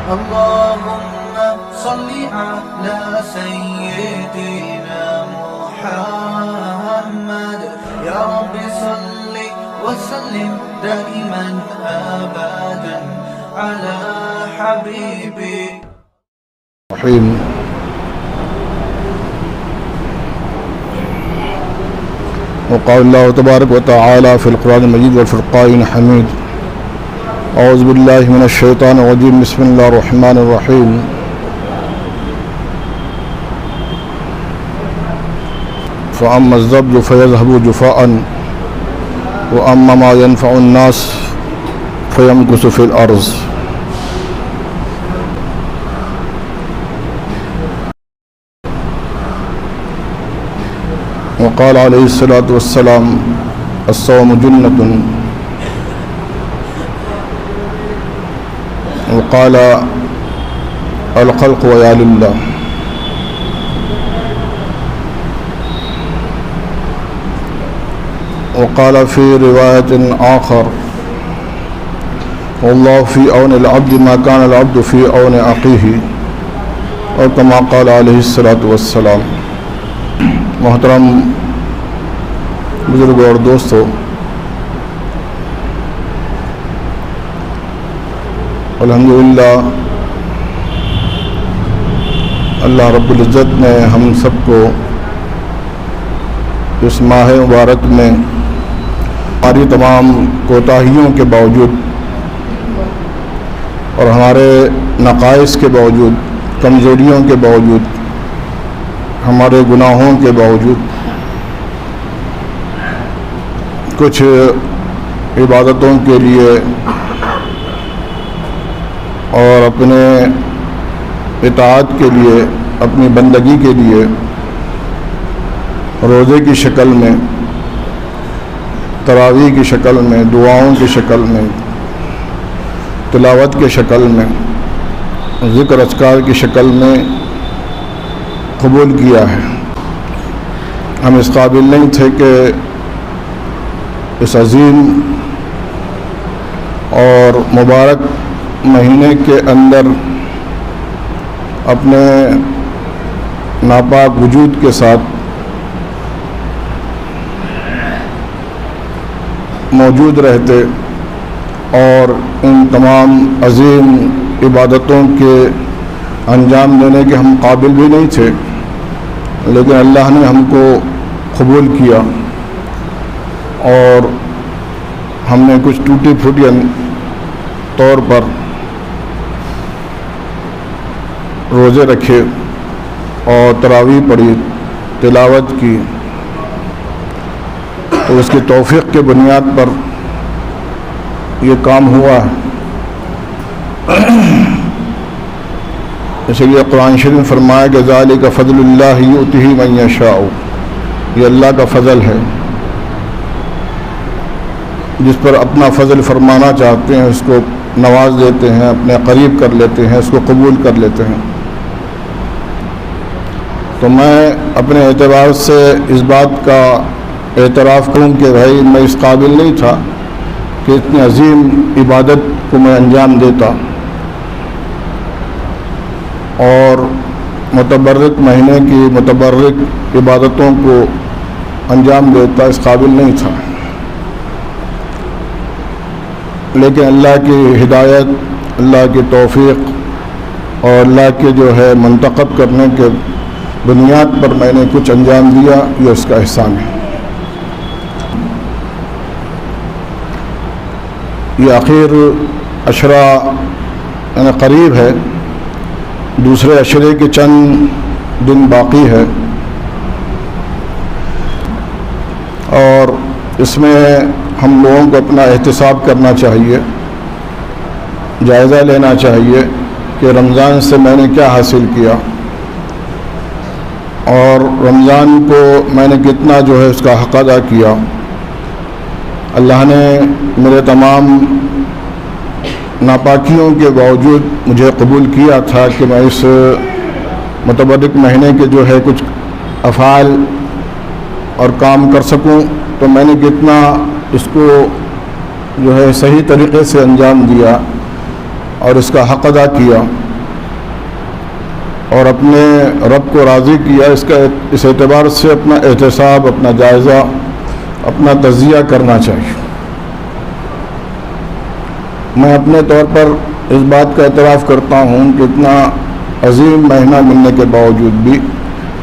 اللهم صل على سيدنا محمد يا رب صل وسلم دائما أبدا على حبيبي الرحيم. وقال الله تبارك وتعالى في القرآن المجيد والفرقان الحميد: أعوذ بالله من الشيطان الرجيم، بسم الله الرحمن الرحيم. فأما الزبد فيذهب جفاء وأما ما ينفع الناس فيمكث في الأرض. وقال عليه الصلاة والسلام: الصوم جنة. وقال: الخلق ويا لله. وقال في رواية آخر: والله في عون العبد ما كان العبد في عون أخيه، اور كما قال علیہ الصلاۃ والسلام. محترم بزرگوں اور دوستو، الحمدللہ اللہ رب العزت نے ہم سب کو اس ماہ مبارک میں ہماری تمام کوتاہیوں کے باوجود اور ہمارے نقائص کے باوجود، کمزوریوں کے باوجود، ہمارے گناہوں کے باوجود کچھ عبادتوں کے لیے اور اپنے اطاعت کے لیے، اپنی بندگی کے لیے روزے کی شکل میں، تراویح کی شکل میں، دعاؤں کی شکل میں، تلاوت کی شکل میں، ذکر اذکار کی شکل میں قبول کیا ہے. ہم اس قابل نہیں تھے کہ اس عظیم اور مبارک مہینے کے اندر اپنے ناپاک وجود کے ساتھ موجود رہتے اور ان تمام عظیم عبادتوں کے انجام دینے کے ہم قابل بھی نہیں تھے، لیکن اللہ نے ہم کو قبول کیا اور ہم نے کچھ ٹوٹی پھوٹی طور پر روزے رکھے اور تراویح پڑھی، تلاوت کی، تو اس کی توفیق کے بنیاد پر یہ کام ہوا ہے. اسی لیے قرآن شریف میں فرمایا کہ ذالک فضل اللہ یؤتیہ من یشاء، یہ اللہ کا فضل ہے، جس پر اپنا فضل فرمانا چاہتے ہیں اس کو نواز دیتے ہیں، اپنے قریب کر لیتے ہیں، اس کو قبول کر لیتے ہیں. تو میں اپنے اعتبار سے اس بات کا اعتراف کروں کہ بھائی میں اس قابل نہیں تھا کہ اتنی عظیم عبادت کو میں انجام دیتا اور متبرک مہینے کی متبرک عبادتوں کو انجام دیتا، اس قابل نہیں تھا. لیکن اللہ کی ہدایت، اللہ کی توفیق اور اللہ کے جو ہے منتخب کرنے کے بنیاد پر میں نے کچھ انجام دیا، یہ اس کا احسان ہے. یہ آخر عشرہ یعنی قریب ہے، دوسرے عشرے کے چند دن باقی ہے اور اس میں ہم لوگوں کو اپنا احتساب کرنا چاہیے، جائزہ لینا چاہیے کہ رمضان سے میں نے کیا حاصل کیا اور رمضان کو میں نے کتنا جو ہے اس کا حق ادا کیا. اللہ نے میرے تمام ناپاکیوں کے باوجود مجھے قبول کیا تھا کہ میں اس متبرک مہینے کے جو ہے کچھ افعال اور کام کر سکوں. تو میں نے کتنا اس کو جو ہے صحیح طریقے سے انجام دیا اور اس کا حق ادا کیا اور اپنے رب کو راضی کیا، اس اعتبار سے اپنا احتساب، اپنا جائزہ، اپنا تجزیہ کرنا چاہیے۔ میں اپنے طور پر اس بات کا اعتراف کرتا ہوں کہ اتنا عظیم مہینہ ملنے کے باوجود بھی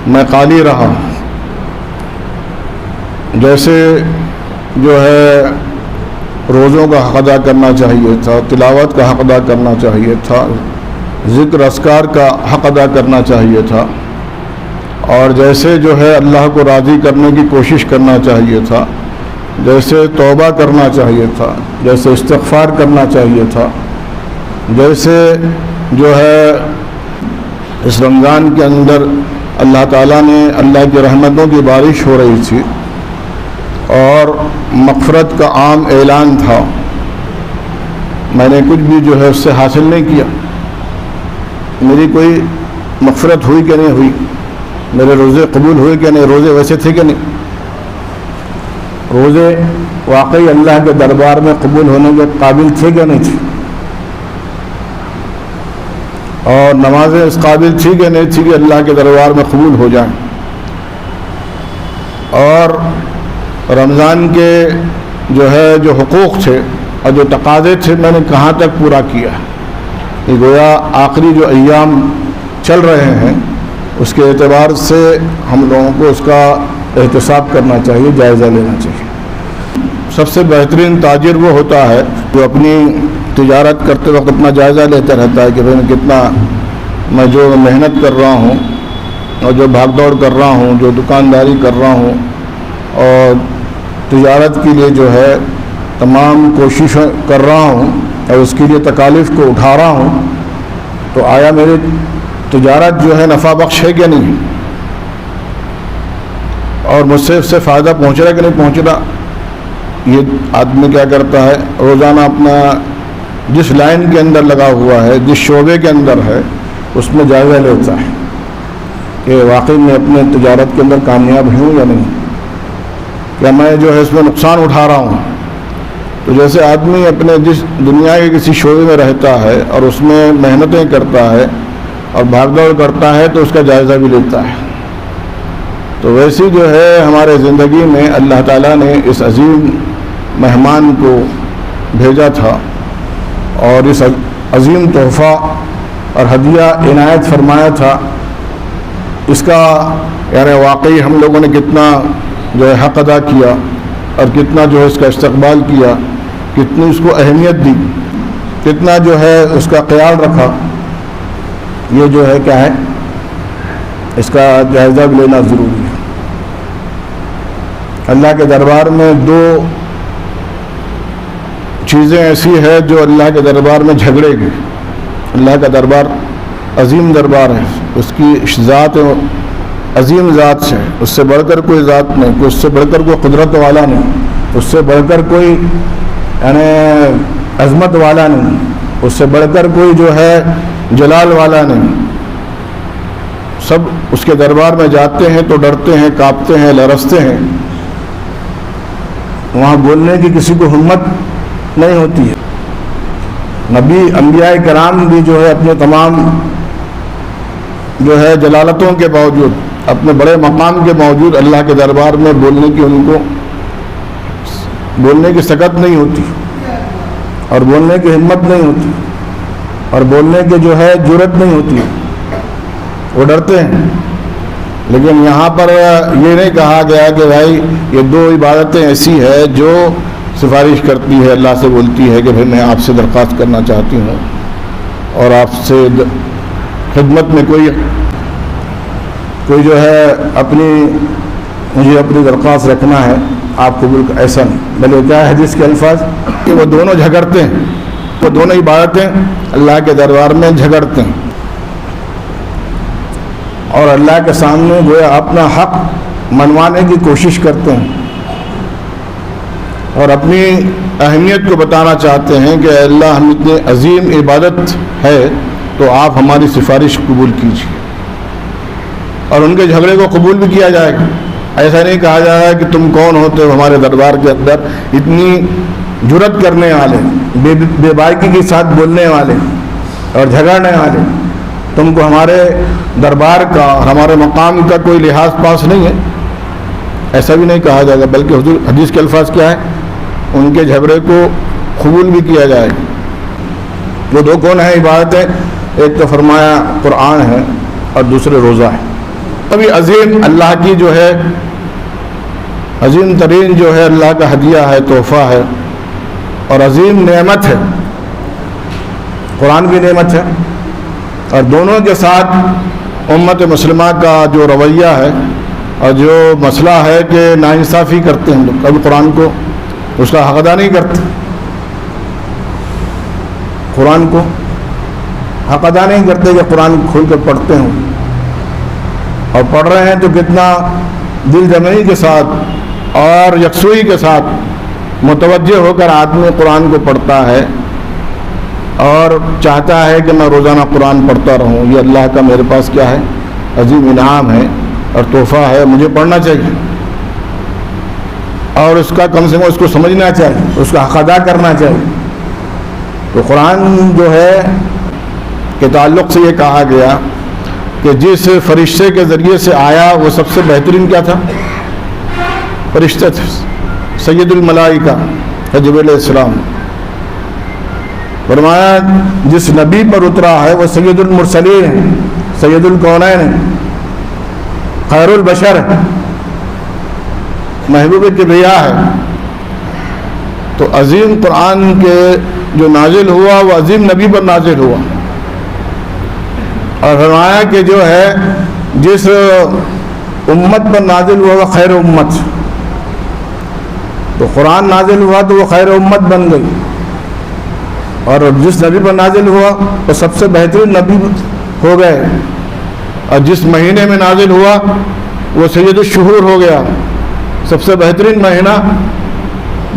میں خالی رہا۔ جیسے جو ہے روزوں کا حق ادا کرنا چاہیے تھا، تلاوت کا حق ادا کرنا چاہیے تھا، ذکر اذکار کا حق ادا کرنا چاہیے تھا، اور جیسے جو ہے اللہ کو راضی کرنے کی کوشش کرنا چاہیے تھا، جیسے توبہ کرنا چاہیے تھا، جیسے استغفار کرنا چاہیے تھا، جیسے جو ہے اس رمضان کے اندر اللہ تعالیٰ نے اللہ کی رحمتوں کی بارش ہو رہی تھی اور مغفرت کا عام اعلان تھا، میں نے کچھ بھی جو ہے اس سے حاصل نہیں کیا۔ میری کوئی مغفرت ہوئی کہ نہیں ہوئی، میرے روزے قبول ہوئے کہ نہیں، روزے ویسے تھے کہ نہیں، روزے واقعی اللہ کے دربار میں قبول ہونے کے قابل تھے کہ نہیں تھے، اور نمازیں اس قابل تھی کہ نہیں تھی کہ اللہ کے دربار میں قبول ہو جائیں، اور رمضان کے جو ہے جو حقوق تھے اور جو تقاضے تھے میں نے کہاں تک پورا کیا۔ یہ گویا آخری جو ایام چل رہے ہیں اس کے اعتبار سے ہم لوگوں کو اس کا احتساب کرنا چاہیے، جائزہ لینا چاہیے۔ سب سے بہترین تاجر وہ ہوتا ہے جو اپنی تجارت کرتے وقت اپنا جائزہ لیتا رہتا ہے کہ بھئی کتنا میں جو محنت کر رہا ہوں اور جو بھاگ دوڑ کر رہا ہوں، جو دکانداری کر رہا ہوں اور تجارت کے لیے جو ہے تمام کوشش کر رہا ہوں اور اس کے لیے تکالیف کو اٹھا رہا ہوں، تو آیا میری تجارت جو ہے نفع بخش ہے کہ نہیں، اور مجھ سے اس سے فائدہ پہنچ رہا ہے کہ نہیں پہنچ رہا۔ یہ آدمی کیا کرتا ہے، روزانہ اپنا جس لائن کے اندر لگا ہوا ہے، جس شعبے کے اندر ہے، اس میں جائزہ لیتا ہے کہ واقعی میں اپنے تجارت کے اندر کامیاب ہوں یا نہیں، یا میں جو ہے اس میں نقصان اٹھا رہا ہوں۔ تو جیسے آدمی اپنے جس دنیا کے کسی شعبے میں رہتا ہے اور اس میں محنتیں کرتا ہے اور بھاگ دوڑ کرتا ہے تو اس کا جائزہ بھی لیتا ہے، تو ویسی جو ہے ہمارے زندگی میں اللہ تعالیٰ نے اس عظیم مہمان کو بھیجا تھا اور اس عظیم تحفہ اور ہدیہ عنایت فرمایا تھا، اس کا یعنی واقعی ہم لوگوں نے کتنا جو ہے حق ادا کیا اور کتنا جو ہے اس کا استقبال کیا، کتنی اس کو اہمیت دی، کتنا جو ہے اس کا خیال رکھا، یہ جو ہے کیا ہے، اس کا جائزہ بھی لینا ضروری ہے۔ اللہ کے دربار میں دو چیزیں ایسی ہے جو اللہ کے دربار میں جھگڑے گی۔ اللہ کا دربار عظیم دربار ہے، اس کی ذات عظیم ذات سے، اس سے بڑھ کر کوئی ذات نہیں، اس سے بڑھ کر کوئی قدرت والا نہیں، اس سے بڑھ کر کوئی یعنی عظمت والا نہیں، اس سے بڑھ کر کوئی جو ہے جلال والا نہیں۔ سب اس کے دربار میں جاتے ہیں تو ڈرتے ہیں، کانپتے ہیں، لرزتے ہیں، وہاں بولنے کی کسی کو ہمت نہیں ہوتی ہے۔ نبی انبیاء کرام بھی جو ہے اپنے تمام جو ہے جلالتوں کے باوجود، اپنے بڑے مقام کے باوجود اللہ کے دربار میں بولنے کی ان کو بولنے کی سکت نہیں ہوتی اور بولنے کی ہمت نہیں ہوتی اور بولنے کی جو ہے جرأت نہیں ہوتی، وہ ڈرتے ہیں۔ لیکن یہاں پر یہ نہیں کہا گیا کہ بھائی یہ دو عبادتیں ایسی ہے جو سفارش کرتی ہے، اللہ سے بولتی ہے کہ بھائی میں آپ سے درخواست کرنا چاہتی ہوں اور آپ سے خدمت میں کوئی جو ہے مجھے اپنی درخواست رکھنا ہے، آپ قبول، ایسا نہیں، بلکہ کیا ہے حدیث کے الفاظ کہ وہ دونوں جھگڑتے ہیں، وہ دونوں عبادتیں اللہ کے دربار میں جھگڑتے ہیں اور اللہ کے سامنے گویا اپنا حق منوانے کی کوشش کرتے ہیں اور اپنی اہمیت کو بتانا چاہتے ہیں کہ اے اللہ ہم اتنی عظیم عبادت ہے تو آپ ہماری سفارش قبول کیجیے، اور ان کے جھگڑے کو قبول بھی کیا جائے گا۔ ایسا نہیں کہا جائے گا کہ تم کون ہوتے ہو ہمارے دربار کے اندر اتنی جرأت کرنے والے، بے باکی کے ساتھ بولنے والے، اور جھگڑنے والے، تم کو ہمارے دربار کا اور ہمارے مقام کا کوئی لحاظ پاس نہیں ہے، ایسا بھی نہیں کہا جائے گا، بلکہ حضور حدیث کے الفاظ کیا ہے، ان کے جھگڑے کو قبول بھی کیا جائے گا۔ وہ دو کون ہیں عبادتیں؟ ایک تو فرمایا قرآن ہے اور دوسرے روزہ ہے۔ ابھی عظیم اللہ کی جو ہے، عظیم ترین جو ہے اللہ کا ہدیہ ہے، تحفہ ہے اور عظیم نعمت ہے، قرآن بھی نعمت ہے، اور دونوں کے ساتھ امت مسلمہ کا جو رویہ ہے اور جو مسئلہ ہے کہ ناانصافی کرتے ہیں لوگ، کبھی قرآن کو اس کا حق ادا نہیں کرتے، قرآن کو حق ادا نہیں کرتے کہ قرآن کھول کر پڑھتے ہوں، اور پڑھ رہے ہیں تو کتنا دل جمعی کے ساتھ اور یکسوئی کے ساتھ متوجہ ہو کر آدمی قرآن کو پڑھتا ہے اور چاہتا ہے کہ میں روزانہ قرآن پڑھتا رہوں۔ یہ اللہ کا میرے پاس کیا ہے، عظیم انعام ہے اور تحفہ ہے، مجھے پڑھنا چاہیے اور اس کا کم سے کم اس کو سمجھنا چاہیے، اس کا حق ادا کرنا چاہیے۔ تو قرآن جو ہے کے تعلق سے یہ کہا گیا کہ جس فرشتے کے ذریعے سے آیا وہ سب سے بہترین کیا تھا؟ فرشتہ تھا، سید الملائکہ جبریل علیہ السلام۔ فرمایا جس نبی پر اترا ہے وہ سید المرسلین ہے، سید الکونین ہے، خیر البشر ہے، محبوب کبریا ہے۔ تو عظیم قرآن کے جو نازل ہوا وہ عظیم نبی پر نازل ہوا، اور فرمایا کہ جو ہے جس امت پر نازل ہوا وہ خیر امت، تو قرآن نازل ہوا تو وہ خیر امت بن گئی، اور جس نبی پر نازل ہوا وہ سب سے بہترین نبی ہو گئے، اور جس مہینے میں نازل ہوا وہ سید الشہور ہو گیا، سب سے بہترین مہینہ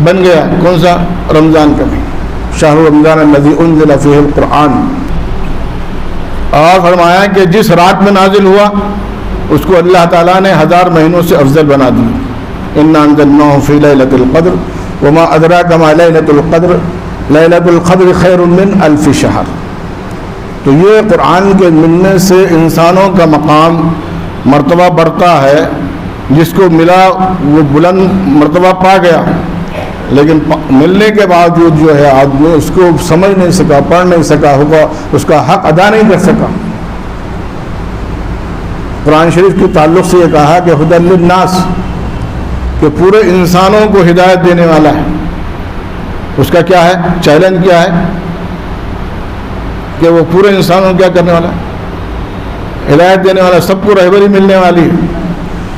بن گیا۔ کون سا؟ رمضان کا بھی، شہر رمضان الذی انزل فیہ القرآن۔ اور فرمایا کہ جس رات میں نازل ہوا اس کو اللہ تعالیٰ نے 1000 مہینوں سے افضل بنا دی۔ انا انزلناہ فی لیلۃ القدر وما ادراک ما لیلۃ القدر لیلۃ القدر خیر من الف شہر۔ تو یہ قرآن کے ملنے سے انسانوں کا مقام مرتبہ بڑھتا ہے، جس کو ملا وہ بلند مرتبہ پا گیا، لیکن ملنے کے باوجود جو ہے آدمی اس کو سمجھ نہیں سکا، پڑھ نہیں سکا، ہوگا اس کا حق ادا نہیں کر سکا۔ قرآن شریف کے تعلق سے یہ کہا کہ ھدی للناس، کہ پورے انسانوں کو ہدایت دینے والا ہے۔ اس کا کیا ہے چیلنج، کیا ہے کہ وہ پورے انسانوں کو کیا کرنے والا ہے، ہدایت دینے والا، سب کو رہبری ملنے والی ہے،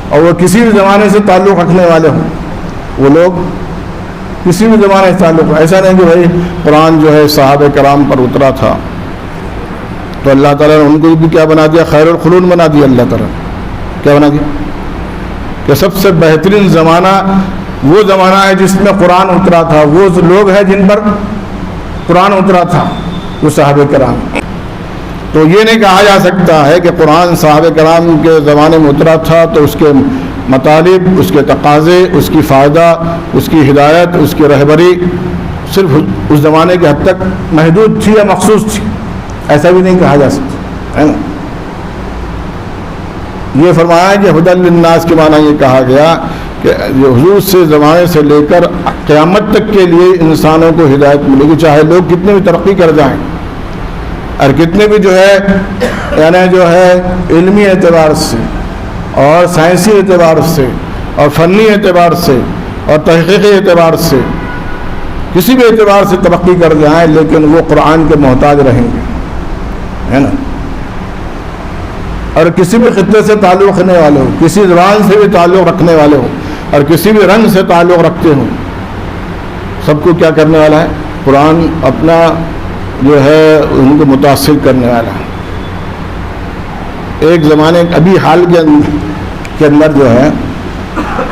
اور وہ کسی بھی زمانے سے تعلق رکھنے والے ہوں، وہ لوگ کسی بھی زمانے سے تعلق، ایسا نہیں کہ بھائی قرآن جو ہے صحابہ کرام پر اترا تھا تو اللہ تعالیٰ نے ان کو بھی کیا بنا دیا، خیر القرون بنا دیا۔ اللہ تعالیٰ کیا بنا دیا کہ سب سے بہترین زمانہ وہ زمانہ ہے جس میں قرآن اترا تھا، وہ لوگ ہیں جن پر قرآن اترا تھا، وہ صحابہ کرام۔ تو یہ نہیں کہا جا سکتا ہے کہ قرآن صحابہ کرام کے زمانے میں اترا تھا تو اس کے مطالب، اس کے تقاضے، اس کی فائدہ، اس کی ہدایت، اس کی رہبری صرف اس زمانے کے حد تک محدود تھی یا مخصوص تھی، ایسا بھی نہیں کہا جا سکتا ہے نا۔ یہ فرمایا کہ ھدی للناس کے معنی یہ کہا گیا کہ حضور سے زمانے سے لے کر قیامت تک کے لیے انسانوں کو ہدایت ملے گی، چاہے لوگ کتنے بھی ترقی کر جائیں اور کتنے بھی جو ہے یعنی جو ہے علمی اعتبار سے اور سائنسی اعتبار سے اور فنی اعتبار سے اور تحقیقی اعتبار سے کسی بھی اعتبار سے ترقی کر جائیں، لیکن وہ قرآن کے محتاج رہیں گے، ہے نا۔ اور کسی بھی خطے سے تعلق رکھنے والے ہوں، کسی زبان سے بھی تعلق رکھنے والے ہوں اور کسی بھی رنگ سے تعلق رکھتے ہوں، سب کو کیا کرنے والا ہے، قرآن اپنا جو ہے ان کو متاثر کرنے والا ہے۔ ایک زمانے ابھی حال کے اندر جو ہے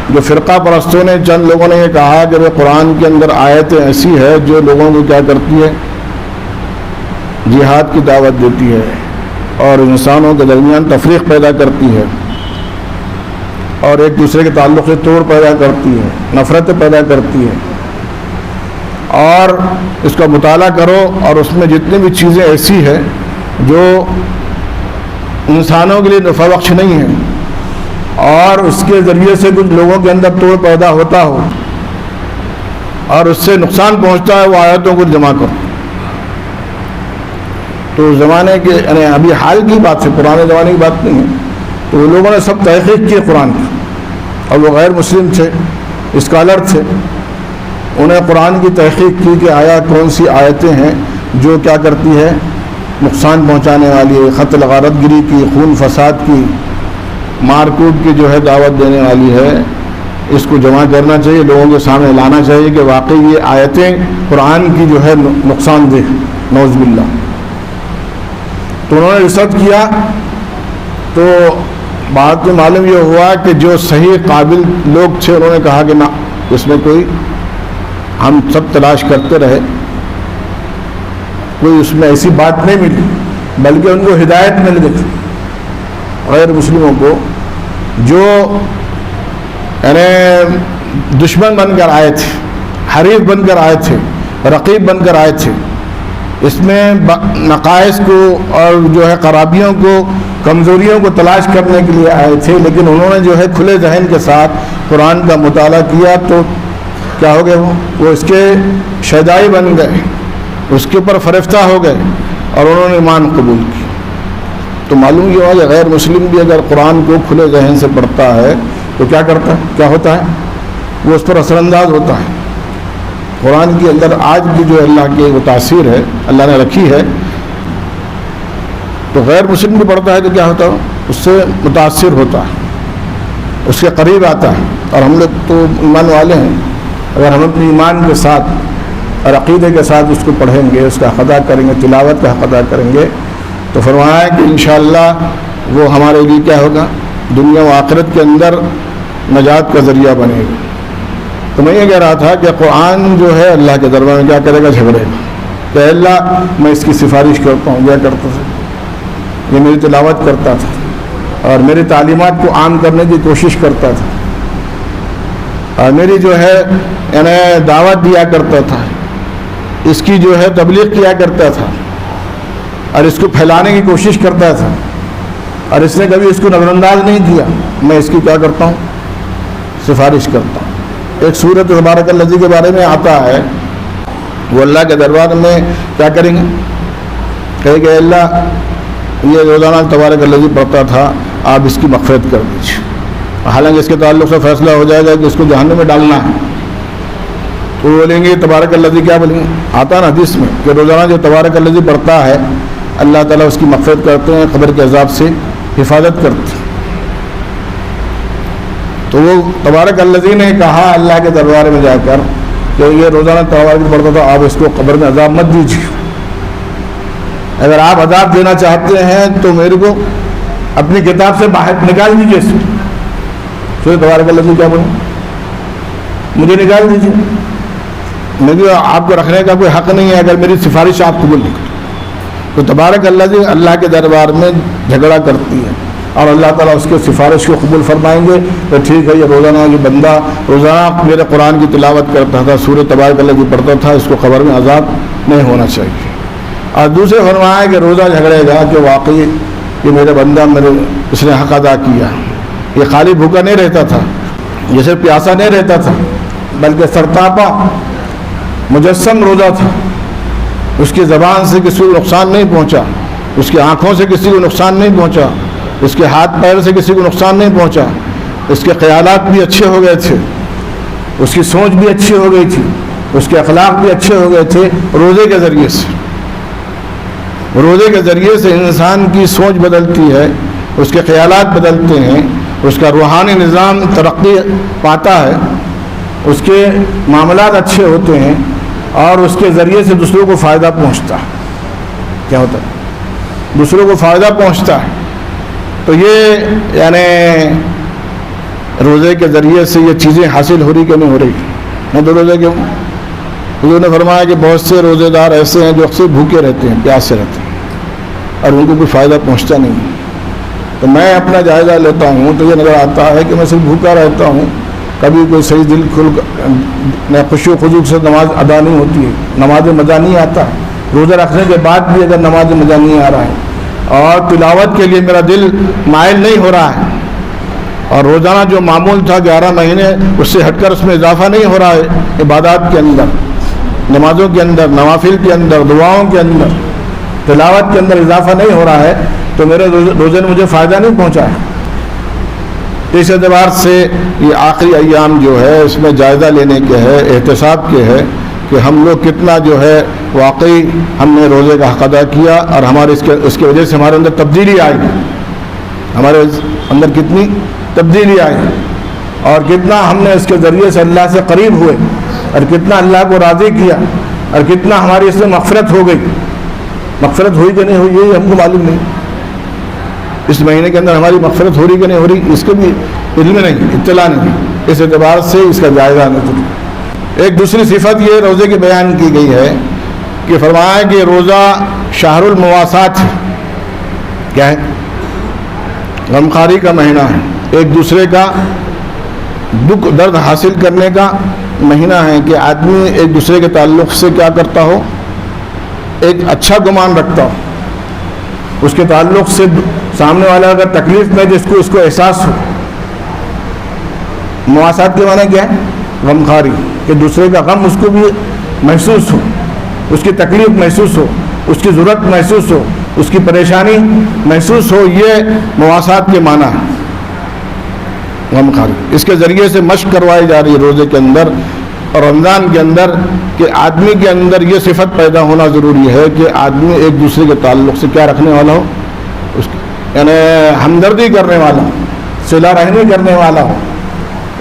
جو فرقہ پرستوں نے، چند لوگوں نے یہ کہا کہ وہ قرآن کے اندر آیتیں ایسی ہے جو لوگوں کو کیا کرتی ہے، جہاد کی دعوت دیتی ہے اور انسانوں کے درمیان تفریق پیدا کرتی ہے اور ایک دوسرے کے تعلق سے توڑ پیدا کرتی ہے، نفرت پیدا کرتی ہے، اور اس کا مطالعہ کرو، اور اس میں جتنی بھی چیزیں ایسی ہیں جو انسانوں کے لیے نفع بخش نہیں ہیں اور اس کے ذریعے سے کچھ لوگوں کے اندر توڑ پیدا ہوتا ہو اور اس سے نقصان پہنچتا ہے، وہ آیتوں کو جمع کرو۔ تو اس زمانے کے یعنی ابھی حال کی بات ہے، پرانے زمانے کی بات نہیں ہے، تو وہ لوگوں نے سب تحقیق کی قرآن کی، اور وہ غیر مسلم تھے، اسکالر تھے، انہیں قرآن کی تحقیق کی کہ آیا کون سی آیتیں ہیں جو کیا کرتی ہے، نقصان پہنچانے والی ہے، قتل غارت گری کی، خون فساد کی، مار کوٹ کی جو ہے دعوت دینے والی ہے۔ اس کو جمع کرنا چاہیے، لوگوں کے سامنے لانا چاہیے کہ واقعی یہ آیتیں قرآن کی جو ہے نقصان دہ، نعوذ باللہ۔ تو انہوں نے ریسرچ کیا، تو بعد میں معلوم یہ ہوا کہ جو صحیح قابل لوگ تھے انہوں نے کہا کہ نہ، اس میں کوئی، ہم سب تلاش کرتے رہے، کوئی اس میں ایسی بات نہیں ملی، بلکہ ان کو ہدایت مل گئی غیر مسلموں کو، جو یعنی دشمن بن کر آئے تھے، حریف بن کر آئے تھے، رقیب بن کر آئے تھے، اس میں نقائص کو اور جو ہے خرابیوں کو، کمزوریوں کو تلاش کرنے کے لیے آئے تھے، لیکن انہوں نے جو ہے کھلے ذہن کے ساتھ قرآن کا مطالعہ کیا، تو کیا ہو گئے، وہ اس کے شیدائی بن گئے، اس کے اوپر فرفتہ ہو گئے، اور انہوں نے ایمان قبول کی۔ تو معلوم یہ ہوا کہ غیر مسلم بھی اگر قرآن کو کھلے ذہن سے پڑھتا ہے تو کیا کرتا ہے، کیا ہوتا ہے، وہ اس پر اثر انداز ہوتا ہے۔ قرآن کے اندر آج بھی جو اللہ کی وہ تاثیر ہے، اللہ نے رکھی ہے، تو غیر مسلم بھی پڑھتا ہے تو کیا ہوتا ہے، اس سے متاثر ہوتا ہے، اس کے قریب آتا ہے۔ اور ہم لوگ تو ایمان والے ہیں، اگر ہم اپنے ایمان کے ساتھ اور عقیدے کے ساتھ اس کو پڑھیں گے، اس کا حق ادا کریں گے، تلاوت کا حق ادا کریں گے، تو فرمایا ہے کہ انشاءاللہ وہ ہمارے لیے کیا ہوگا، دنیا و آخرت کے اندر نجات کا ذریعہ بنے گا۔ تو میں یہ کہہ رہا تھا کہ قرآن جو ہے اللہ کے دربار میں کیا کرے گا، جھگڑے گا کہ اللہ میں اس کی سفارش کرتا ہوں، کیا کرتا تھا، یہ میری تلاوت کرتا تھا اور میری تعلیمات کو عام کرنے کی کوشش کرتا تھا، اور میری جو ہے یعنی دعوت دیا کرتا تھا، اس کی جو ہے تبلیغ کیا کرتا تھا، اور اس کو پھیلانے کی کوشش کرتا تھا، اور اس نے کبھی اس کو نظر انداز نہیں کیا، میں اس کی کیا کرتا ہوں، سفارش کرتا ہوں۔ ایک سورۃ تبارک الذی کے بارے میں آتا ہے، وہ اللہ کے دربار میں کیا کریں گے، کہے کہ اللہ یہ روزانہ تبارک الذی پڑھتا تھا، آپ اس کی مغفرت کر دیجیے، حالانکہ اس کے تعلق سے فیصلہ ہو جائے گا کہ اس کو جہنم میں ڈالنا ہے، تو وہ بولیں گے تبارک الذی، کیا بولیں گے، آتا نا حدیث میں کہ روزانہ جو تبارک الذی پڑھتا ہے اللہ تعالیٰ اس کی مغفرت کرتے ہیں، قبر کے عذاب سے حفاظت کرتے ہیں۔ تو وہ تبارک الذی نے کہا اللہ کے دربار میں جا کر کہ یہ روزانہ تبارک پڑھتا تھا، آپ اس کو قبر میں عذاب مت دیجیے، اگر آپ عذاب دینا چاہتے ہیں تو میرے کو اپنی کتاب سے باہر نکال دیجیے، سورۃ تبارک الذی کیا بولیں، مجھے نکال دیجیے، مجھے آپ کو رکھنے کا کوئی حق نہیں ہے اگر میری سفارش آپ قبول نہیں کریں۔ تو تبارک الذی اللہ کے دربار میں جھگڑا کرتی ہے، اور اللہ تعالیٰ اس کے سفارش کو قبول فرمائیں گے تو ٹھیک ہے، یہ روزانہ یہ بندہ روزانہ میرے قرآن کی تلاوت کرتا تھا، سورۃ تبارک الذی پڑھتا تھا، اس کو قبر میں عذاب نہیں ہونا چاہیے۔ اور دوسرے فرمایا کہ روزہ جھگڑے گا کہ واقعی یہ میرا بندہ اس نے حق ادا کیا، یہ خالی بھوکا نہیں رہتا تھا، یہ صرف پیاسا نہیں رہتا تھا، بلکہ سرتاپا مجسم روزہ تھا، اس کی زبان سے کسی کو نقصان نہیں پہنچا، اس کی آنکھوں سے کسی کو نقصان نہیں پہنچا، اس کے ہاتھ پیر سے کسی کو نقصان نہیں پہنچا، اس کے خیالات بھی اچھے ہو گئے تھے، اس کی سوچ بھی اچھی ہو گئی تھی، اس کے اخلاق بھی اچھے ہو گئے تھے، روزے کے ذریعے سے۔ روزے کے ذریعے سے انسان کی سوچ بدلتی ہے، اس کے خیالات بدلتے ہیں، اس کا روحانی نظام ترقی پاتا ہے، اس کے معاملات اچھے ہوتے ہیں، اور اس کے ذریعے سے دوسروں کو فائدہ پہنچتا ہے۔ کیا ہوتا ہے؟ دوسروں کو فائدہ پہنچتا ہے۔ تو یہ یعنی روزے کے ذریعے سے یہ چیزیں حاصل ہو رہی کہ نہیں ہو رہی؟ میں تو روزے کیوں، حضور نے فرمایا کہ بہت سے روزے دار ایسے ہیں جو اکثر بھوکے رہتے ہیں، پیاس سے رہتے ہیں، اور ان کو کوئی فائدہ پہنچتا نہیں۔ تو میں اپنا جائزہ لیتا ہوں تو یہ نظر آتا ہے کہ میں صرف بھوکا رہتا ہوں، کبھی کوئی صحیح دل کھل خوشی و خضوع سے نماز ادا نہیں ہوتی ہے، نماز مزہ نہیں آتا، روزہ رکھنے کے بعد بھی اگر نماز مزہ نہیں آ رہا ہے، اور تلاوت کے لیے میرا دل مائل نہیں ہو رہا ہے، اور روزانہ جو معمول تھا 11 مہینے اس سے ہٹ کر اس میں اضافہ نہیں ہو رہا ہے، عبادات کے اندر، نمازوں کے اندر، نوافل کے اندر، دعاؤں کے اندر، تلاوت کے اندر اضافہ نہیں ہو رہا ہے، تو میرے روزے نے مجھے فائدہ نہیں پہنچا ہے۔ اس اعتبار سے یہ آخری ایام جو ہے اس میں جائزہ لینے کے ہے، احتساب کے ہے کہ ہم لوگ کتنا جو ہے واقعی ہم نے روزے کا حق ادا کیا، اور ہمارے اس کی وجہ سے ہمارے اندر تبدیلی آئی، ہمارے اندر کتنی تبدیلی آئی، اور کتنا ہم نے اس کے ذریعے سے اللہ سے قریب ہوئے، اور کتنا اللہ کو راضی کیا، اور کتنا ہماری اس میں مغفرت ہو گئی۔ مغفرت ہوئی کہ نہیں ہوئی یہ ہم کو معلوم نہیں، اس مہینے کے اندر ہماری مغفرت ہو رہی کہ نہیں ہو رہی اس کے بھی علم نہیں، اطلاع نہیں، اس اعتبار سے اس کا جائزہ نہیں۔ ایک دوسری صفت یہ روزے کی بیان کی گئی ہے کہ فرمایا کہ روزہ شہر المواسات ہے، کیا ہے؟ غمخواری کا مہینہ ہے، ایک دوسرے کا دکھ درد حاصل کرنے کا مہینہ ہے، کہ آدمی ایک دوسرے کے تعلق سے کیا کرتا ہو، ایک اچھا گمان رکھتا ہو، اس کے تعلق سے سامنے والا اگر تکلیف میں جس کو اس کو احساس ہو۔ مواسات کے معنی کیا ہے؟ غمخواری، کہ دوسرے کا غم اس کو بھی محسوس ہو، اس کی تکلیف محسوس ہو، اس کی ضرورت محسوس ہو، اس کی پریشانی محسوس ہو، یہ مواسات کے معنی ہے غمخواری۔ اس کے ذریعے سے مشق کروائی جا رہی ہے روزے کے اندر اور رمضان کے اندر، کہ آدمی کے اندر یہ صفت پیدا ہونا ضروری ہے کہ آدمی ایک دوسرے کے تعلق سے کیا رکھنے والا ہو، اس یعنی ہمدردی کرنے والا ہو، صلہ رحمی کرنے والا ہو،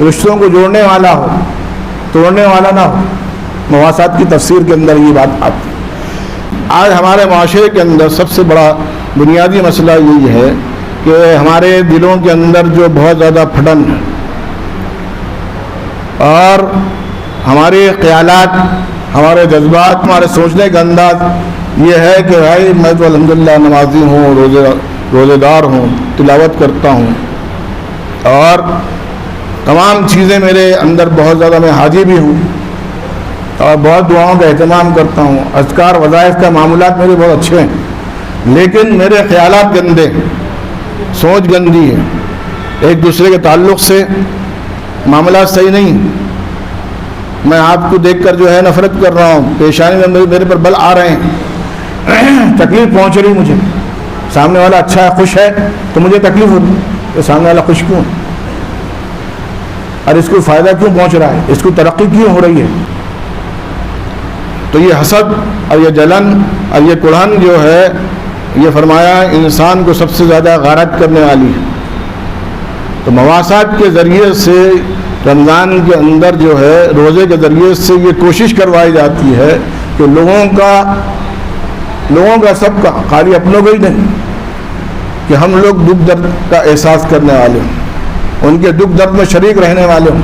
رشتوں کو جوڑنے والا ہو، توڑنے والا نہ ہو۔ مواسات کی تفسیر کے اندر یہ بات آتی ہے۔ آج ہمارے معاشرے کے اندر سب سے بڑا بنیادی مسئلہ یہی ہے کہ ہمارے دلوں کے اندر جو بہت زیادہ پھٹن ہے، اور ہمارے خیالات، ہمارے جذبات، ہمارے سوچنے کا انداز یہ ہے کہ بھائی میں تو الحمدللہ نمازی ہوں، روزے دار ہوں، تلاوت کرتا ہوں، اور تمام چیزیں میرے اندر بہت زیادہ، میں حاجی بھی ہوں، اور بہت دعاؤں کا اہتمام کرتا ہوں، اذکار وظائف کا معاملات میرے بہت اچھے ہیں، لیکن میرے خیالات گندے، سوچ گندی ہے، ایک دوسرے کے تعلق سے معاملات صحیح نہیں، میں آپ کو دیکھ کر جو ہے نفرت کر رہا ہوں، پیشانی میں میرے پر بل آ رہے ہیں، تکلیف پہنچ رہی مجھے، سامنے والا اچھا ہے، خوش ہے تو مجھے تکلیف ہوتی کہ سامنے والا خوش کیوں، اور اس کو فائدہ کیوں پہنچ رہا ہے، اس کو ترقی کیوں ہو رہی ہے۔ تو یہ حسد اور یہ جلن اور یہ کڑھن جو ہے، یہ فرمایا انسان کو سب سے زیادہ غارت کرنے والی ہے۔ تو مواسات کے ذریعے سے رمضان کے اندر جو ہے روزے کے ذریعے سے یہ کوشش کروائی جاتی ہے کہ لوگوں کا سب کا، خالی اپنوں کا ہی نہیں، کہ ہم لوگ دکھ درد کا احساس کرنے والے ہوں، ان کے دکھ درد میں شریک رہنے والے ہوں،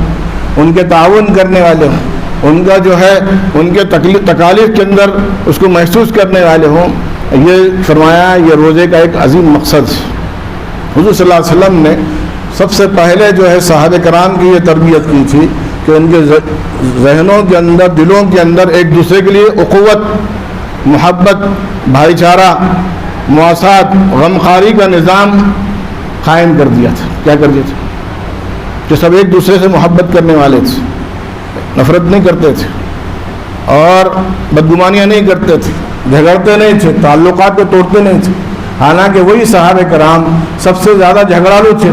ان کے تعاون کرنے والے ہوں، ان کا جو ہے ان کے تکالیف کے اندر اس کو محسوس کرنے والے ہوں۔ یہ فرمایا یہ روزے کا ایک عظیم مقصد ہے۔ حضور صلی اللہ علیہ وسلم نے سب سے پہلے جو ہے صحابہ کرام کی یہ تربیت کی تھی کہ ان کے ذہنوں کے اندر، دلوں کے اندر ایک دوسرے کے لیے اخوت، محبت، بھائی چارہ، مواسات، غمخواری کا نظام قائم کر دیا تھا۔ کیا کر دیا تھا؟ کہ سب ایک دوسرے سے محبت کرنے والے تھے، نفرت نہیں کرتے تھے، اور بدگمانیاں نہیں کرتے تھے، جھگڑتے نہیں تھے، تعلقات کو توڑتے نہیں تھے۔ حالانکہ وہی صحابہ کرام سب سے زیادہ جھگڑالو تھے،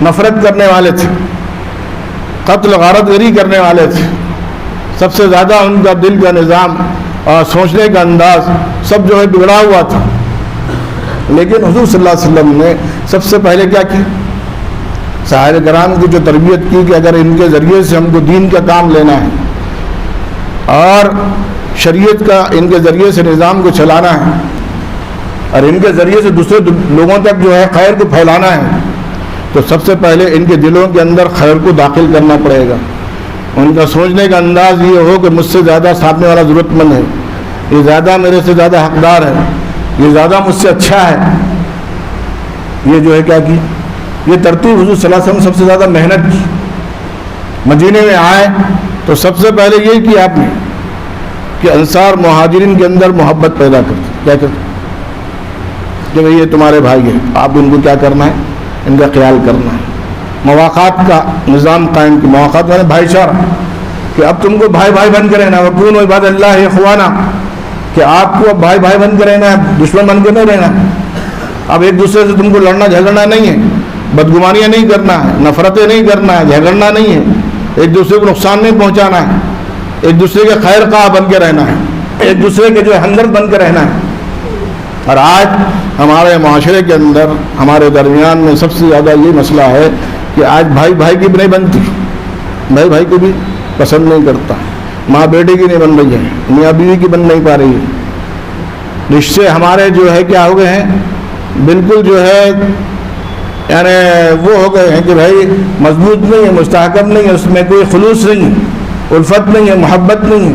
نفرت کرنے والے تھے، قتل غارت گری کرنے والے تھے، سب سے زیادہ ان کا دل کا نظام اور سوچنے کا انداز سب جو ہے بگڑا ہوا تھا۔ لیکن حضور صلی اللہ علیہ وسلم نے سب سے پہلے کیا کی؟ صحابہ کرام کی جو تربیت کی کہ اگر ان کے ذریعے سے ہم کو دین کا کام لینا ہے اور شریعت کا ان کے ذریعے سے نظام کو چلانا ہے اور ان کے ذریعے سے دوسرے لوگوں تک جو ہے خیر کو پھیلانا ہے، تو سب سے پہلے ان کے دلوں کے اندر خیر کو داخل کرنا پڑے گا۔ ان کا سوچنے کا انداز یہ ہو کہ مجھ سے زیادہ سامنے والا ضرورت مند ہے، یہ زیادہ میرے سے زیادہ حقدار ہے، یہ زیادہ مجھ سے اچھا ہے۔ یہ جو ہے کیا کی؟ یہ ترتیب حضور صلی اللہ علیہ وسلم سب سے زیادہ محنت کی مدینے میں آئے تو سب سے پہلے یہی کیا آپ نے کہ انصار مہاجرین کے اندر محبت پیدا کرتے. کیا کرتے کہ بھئی یہ تمہارے بھائی ہیں, آپ ان کو کیا کرنا ہے, ان کا خیال کرنا ہے. مواقعات کا نظام قائم کیا. مواقعات میں بھائی چارہ کہ اب تم کو بھائی بھائی بن کے رہنا ہے. وَكُونُوا عِبَادَ اللَّهِ إِخْوَانًا کہ آپ کو اب بھائی بھائی بن کے رہنا ہے, دشمن بن کے نہیں رہنا. اب ایک دوسرے سے تم کو لڑنا جھگڑنا نہیں ہے, بدگمانیاں نہیں کرنا ہے, نفرتیں نہیں کرنا ہے, جھگڑنا نہیں ہے, ایک دوسرے کو نقصان نہیں پہنچانا ہے, ایک دوسرے کے خیر خواہ بن کے رہنا ہے, ایک دوسرے کے جو ہے ہمدرد بن کے رہنا ہے. اور آج ہمارے معاشرے کے اندر ہمارے درمیان میں سب سے زیادہ یہ مسئلہ ہے کہ آج بھائی بھائی کی بھی نہیں بنتی, بھائی بھائی کو بھی پسند نہیں کرتا, ماں بیٹے کی نہیں بن رہی ہے, میاں بیوی کی بن نہیں پا رہی ہے. رشتے ہمارے جو ہے کیا ہو گئے ہیں, بالکل جو ہے یعنی وہ ہو گئے ہیں کہ بھائی مضبوط نہیں ہے, مستحکم نہیں ہے, اس میں کوئی خلوص نہیں ہے, الفت نہیں ہے, محبت نہیں ہے.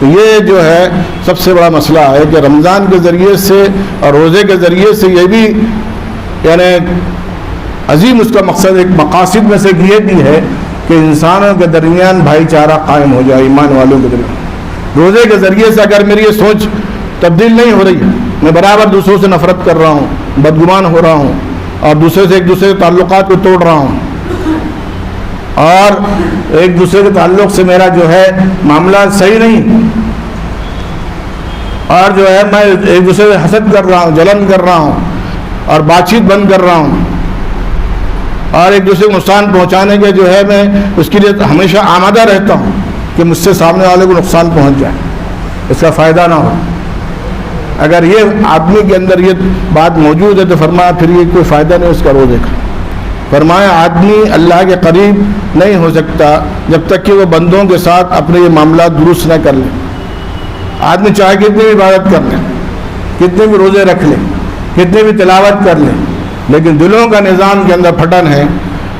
یہ جو ہے سب سے بڑا مسئلہ ہے کہ رمضان کے ذریعے سے اور روزے کے ذریعے سے یہ بھی یعنی عظیم اس کا مقصد, ایک مقاصد میں سے یہ بھی ہے کہ انسانوں کے درمیان بھائی چارہ قائم ہو جائے, ایمان والوں کے درمیان. روزے کے ذریعے سے اگر میری یہ سوچ تبدیل نہیں ہو رہی ہے, میں برابر دوسروں سے نفرت کر رہا ہوں, بدگمان ہو رہا ہوں, اور دوسرے سے ایک دوسرے کے تعلقات کو توڑ رہا ہوں, اور ایک دوسرے کے تعلق سے میرا جو ہے معاملہ صحیح نہیں, اور جو ہے میں ایک دوسرے سے حسد کر رہا ہوں, جلن کر رہا ہوں, اور بات چیت بند کر رہا ہوں, اور ایک دوسرے کو نقصان پہنچانے کے جو ہے میں اس کے لیے ہمیشہ آمادہ رہتا ہوں کہ مجھ سے سامنے والے کو نقصان پہنچ جائے, اس کا فائدہ نہ ہو. اگر یہ آدمی کے اندر یہ بات موجود ہے تو فرمایا پھر یہ کوئی فائدہ نہیں اس کا روزے کا. فرمایا آدمی اللہ کے قریب نہیں ہو سکتا جب تک کہ وہ بندوں کے ساتھ اپنے یہ معاملات درست نہ کر لے. آدمی چاہے کتنی بھی عبادت کر لے, کتنے بھی روزے رکھ لے, کتنی بھی تلاوت کر لے, لیکن دلوں کا نظام کے اندر پھٹن ہے,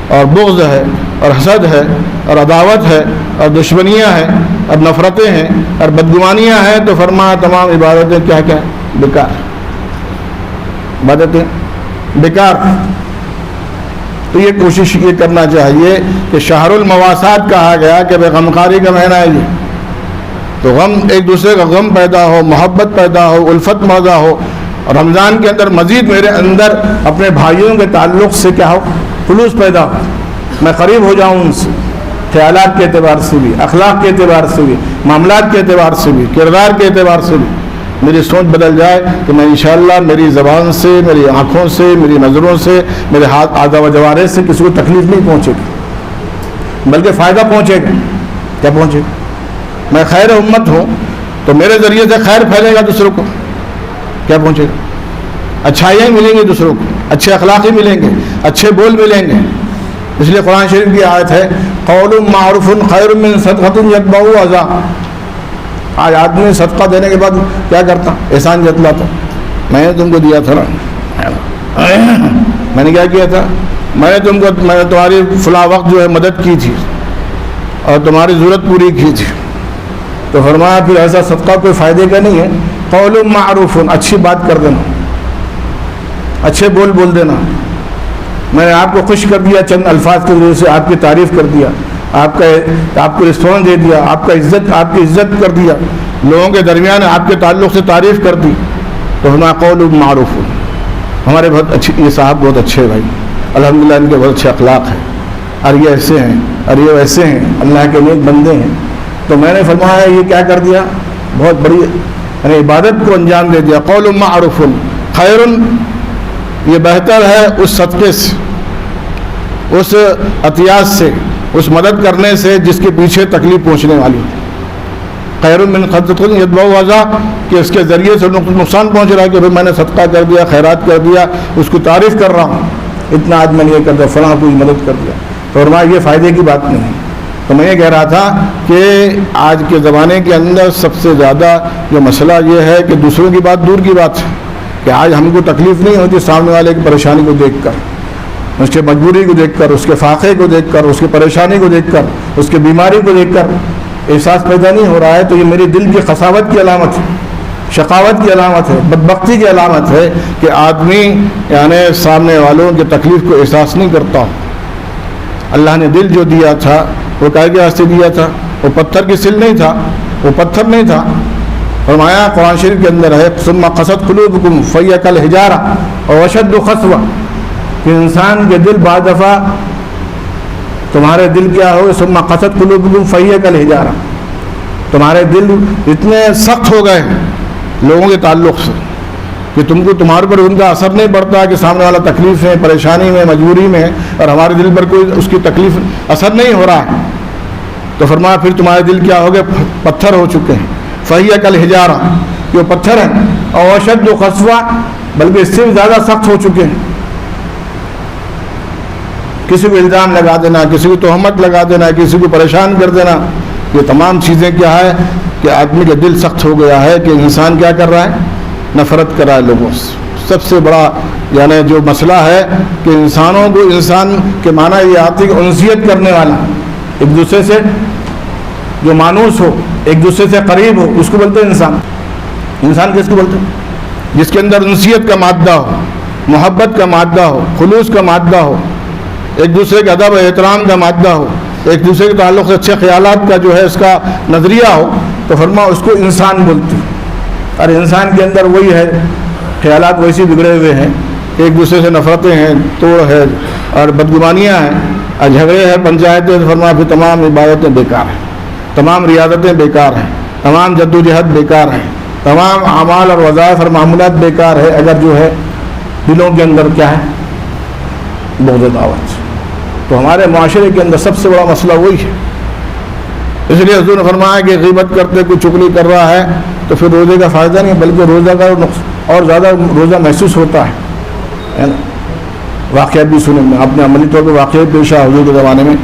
اور بغض ہے, اور حسد ہے, اور عداوت ہے, اور دشمنیاں ہیں, اور نفرتیں ہیں, اور بدگمانیاں ہیں, تو فرمایا تمام عبادتیں کیا کیا بیکار, عبادتیں بیکار. تو یہ کوشش یہ کرنا چاہیے کہ شہر المواسات کہا گیا کہ بے غمخواری کا مہینہ ہے یہ, تو غم ایک دوسرے کا غم پیدا ہو, محبت پیدا ہو, الفت پیدا ہو. اور رمضان کے اندر مزید میرے اندر اپنے بھائیوں کے تعلق سے کیا ہو, خلوص پیدا ہو, میں قریب ہو جاؤں ان سے, خیالات کے اعتبار سے بھی, اخلاق کے اعتبار سے بھی, معاملات کے اعتبار سے بھی, کردار کے اعتبار سے بھی میری سوچ بدل جائے کہ میں انشاءاللہ میری زبان سے, میری آنکھوں سے, میری نظروں سے, میرے ہاتھ اعضاء و جوارح سے کسی کو تکلیف نہیں پہنچے گی, بلکہ فائدہ پہنچے گا. کیا پہنچے گا؟ میں خیر امت ہوں تو میرے ذریعے سے خیر پھیلے گا دوسروں کو. کیا پہنچے گا؟ اچھائیاں ملیں گی دوسروں کو, اچھے اخلاقی ملیں گے, اچھے بول ملیں گے. اس لیے قرآن شریف کی آیت ہے قول معروف خیر من صدقۃ یتبعہ اذی. آج آدمی صدقہ دینے کے بعد کیا کرتا, احسان جتلاتا, میں نے تم کو دیا تھا نا, میں نے کیا کیا تھا, میں نے تمہاری فلاں وقت جو ہے مدد کی تھی اور تمہاری ضرورت پوری کی تھی. تو فرمایا پھر ایسا صدقہ کوئی فائدے کا نہیں ہے. قول معروف, اچھی بات کر دینا, اچھے بول دینا. میں نے آپ کو خوش کر دیا چند الفاظ کی وجہ سے, آپ کی تعریف کر دیا, آپ کو رسپانس دے دیا, آپ کی عزت کر دیا, لوگوں کے درمیان آپ کے تعلق سے تعریف کر دی, تو ہمارا قول معروف. ہمارے بہت اچھے یہ صاحب بہت اچھے بھائی, الحمدللہ ان کے بہت اچھے اخلاق ہیں, اور یہ ایسے ہیں, اور یہ ویسے ہیں, اللہ کے نیک بندے ہیں. تو میں نے فرمایا یہ کیا کر دیا, بہت بڑی یعنی عبادت کو انجام دے دیا. قول معروف خیر, یہ بہتر ہے اس صدقے سے, اس عطیات سے, اس مدد کرنے سے جس کے پیچھے تکلیف پہنچنے والی. خیر من صدقۃ یتبعہ اذی, کہ اس کے ذریعے سے نقصان پہنچ رہا ہے کہ میں نے صدقہ کر دیا, خیرات کر دیا, اس کو تعریف کر رہا ہوں, اتنا آج میں نے یہ کر دیا, فلاں کو مدد کر دیا. تو فرمایا یہ فائدے کی بات نہیں ہے. تو میں یہ کہہ رہا تھا کہ آج کے زمانے کے اندر سب سے زیادہ جو مسئلہ یہ ہے کہ دوسروں کی بات دور کی بات ہے, کہ آج ہم کو تکلیف نہیں ہوتی سامنے والے کی پریشانی کو دیکھ کر, اس کے مجبوری کو دیکھ کر, اس کے فاقے کو دیکھ کر, اس کی پریشانی کو دیکھ کر, اس کی بیماری کو دیکھ کر احساس پیدا نہیں ہو رہا ہے. تو یہ میری دل کی قساوت کی علامت ہے, شقاوت کی علامت ہے, بدبختی کی علامت ہے کہ آدمی یعنی سامنے والوں کی تکلیف کو احساس نہیں کرتا. اللہ نے دل جو دیا تھا وہ کائے کے واسطے دیا تھا؟ وہ پتھر کی سل نہیں تھا، وہ پتھر نہیں تھا۔ فرمایا قرآن شریف کے اندر ہے ثم قست قلوبکم فہی کالحجارہ اور اشد قسوہ، کہ انسان کے دل بعض دفعہ تمہارے دل کیا ہوگا، ثم قست قلوبکم فہی کالحجارہ، تمہارے دل اتنے سخت ہو گئے لوگوں کے تعلق سے کہ تم کو تمہارے پر ان کا اثر نہیں پڑتا کہ سامنے والا تکلیف میں، پریشانی میں، مجبوری میں، اور ہمارے دل پر کوئی اس کی تکلیف اثر نہیں ہو رہا ہے۔ تو فرمایا پھر تمہارے دل کیا ہو گئے، پتھر ہو چکے ہیں، فہی کالحجارہ، کہ وہ پتھر ہیں، اور اشد قسوہ، بلکہ اس سے بھی زیادہ سخت ہو چکے ہیں۔ کسی کو الزام لگا دینا، کسی کو تہمت لگا دینا، کسی کو پریشان کر دینا، یہ تمام چیزیں کیا ہے کہ آدمی کا دل سخت ہو گیا ہے کہ انسان کیا کر رہا ہے، نفرت کر رہا ہے لوگوں سے۔ سب سے بڑا یعنی جو مسئلہ ہے کہ انسانوں کو، انسان کے معنی یہ آتی ہے کہ انسیت کرنے والا، ایک دوسرے سے جو مانوس ہو، ایک دوسرے سے قریب ہو، اس کو بولتے ہیں انسان۔ انسان کس کو بولتے ہیں؟ جس کے اندر انسیت کا مادہ ہو، محبت کا مادہ ہو، خلوص کا مادہ ہو، ایک دوسرے کے ادب و احترام کا مادہ ہو، ایک دوسرے کے تعلق سے اچھے خیالات کا جو ہے اس کا نظریہ ہو، تو فرما اس کو انسان بولتی۔ اور انسان کے اندر وہی ہے، خیالات ویسے بگڑے ہوئے ہیں، ایک دوسرے سے نفرتیں ہیں، توڑ ہے اور بدگمانیاں ہیں اور جھگڑے ہیں، پنچایتیں، فرما پھر تمام عبادتیں بیکار ہیں، تمام ریاضتیں بیکار ہیں، تمام جد و جہد بیکار ہیں، تمام اعمال اور وظائف اور معمولات بیکار ہے اگر جو ہے دلوں کے اندر کیا ہے، بغض دعوت۔ تو ہمارے معاشرے کے اندر سب سے بڑا مسئلہ وہی ہے۔ اس لیے حضور نے فرمایا کہ غیبت کرتے کوئی چغلی کر رہا ہے تو پھر روزے کا فائدہ نہیں، بلکہ روزہ کا اور زیادہ روزہ محسوس ہوتا ہے نا۔ واقعات بھی سنے، آپ نے عملی طور پہ واقعات پیش آیا حضور کے زمانے میں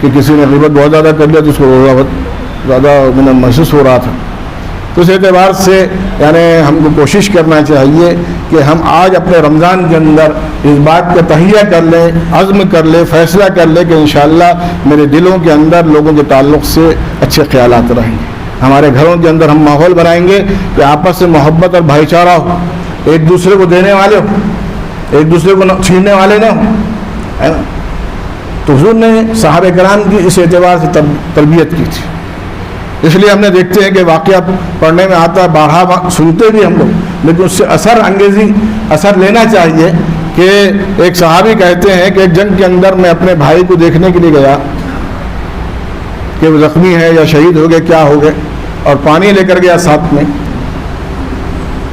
کہ کسی نے غیبت بہت زیادہ کر لیا تو اس کو روزہ بہت زیادہ محسوس ہو رہا تھا۔ تو اس اعتبار سے یعنی ہم کو کوشش کرنا چاہیے کہ ہم آج اپنے رمضان کے اندر اس بات کا تہیہ کر لیں، عزم کر لیں، فیصلہ کر لیں کہ انشاءاللہ میرے دلوں کے اندر لوگوں کے تعلق سے اچھے خیالات رہیں گے۔ ہمارے گھروں کے اندر ہم ماحول بنائیں گے کہ آپس میں محبت اور بھائی چارہ ہو، ایک دوسرے کو دینے والے ہو، ایک دوسرے کو چھیننے والے نہ ہوں، ہے نا۔ تو حضور نے صحابہ کرام کی اس اعتبار سے تربیت کی تھی۔ اس لیے ہم نے دیکھتے ہیں کہ واقعہ پڑھنے میں آتا ہے، بارہا سنتے بھی ہم لوگ، لیکن اس سے اثر لینا چاہیے کہ ایک صحابی کہتے ہیں کہ ایک جنگ کے اندر میں اپنے بھائی کو دیکھنے کے لیے گیا کہ وہ زخمی ہے یا شہید ہو گئے، کیا ہو گئے، اور پانی لے کر گیا ساتھ میں۔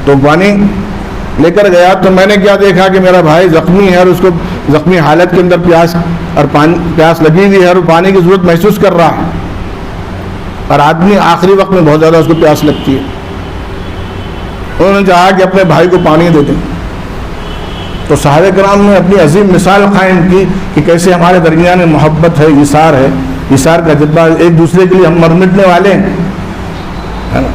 تو پانی لے کر گیا تو میں نے کیا دیکھا کہ میرا بھائی زخمی ہے اور اس کو زخمی حالت کے اندر پیاس لگی ہوئی ہے اور پانی کی ضرورت محسوس کر رہا ہے، اور آدمی آخری وقت میں بہت زیادہ اس کو پیاس لگتی ہے۔ انہوں نے چاہا کہ اپنے بھائی کو پانی دے دیں، تو صحابہ کرام نے اپنی عظیم مثال قائم کی کہ کیسے ہمارے درمیان میں محبت ہے، ایثار کا جذبہ، ایک دوسرے کے لیے ہم مر مٹنے والے ہیں، ہے نا۔